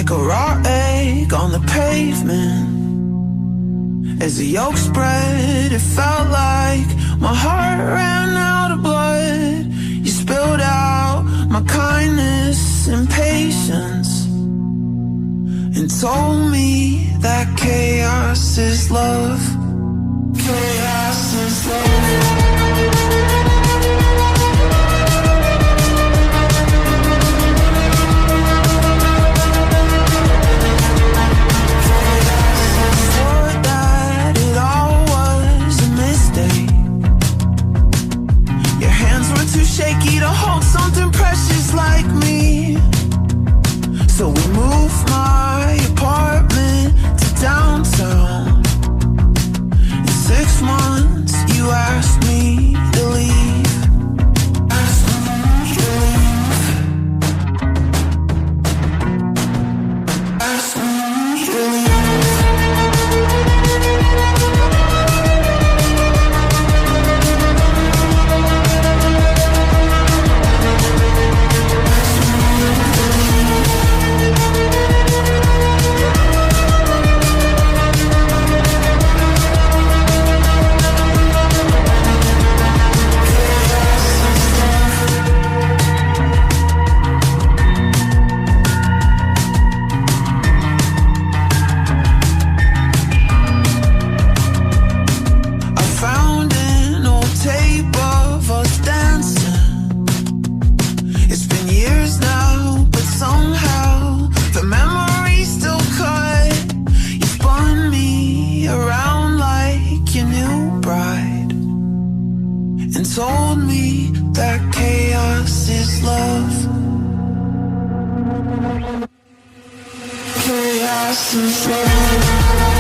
like a raw egg on the pavement. As the yolk spread, it felt like my heart ran out of blood. You spilled out my kindness and patience, and told me that chaos is love. Chaos is love. Shaky to hold something precious like me. So we moved my apartment to downtown. In 6 months you asked me to leave. Asked me to leave. Asked me to leave. Told me that chaos is love. Chaos is love.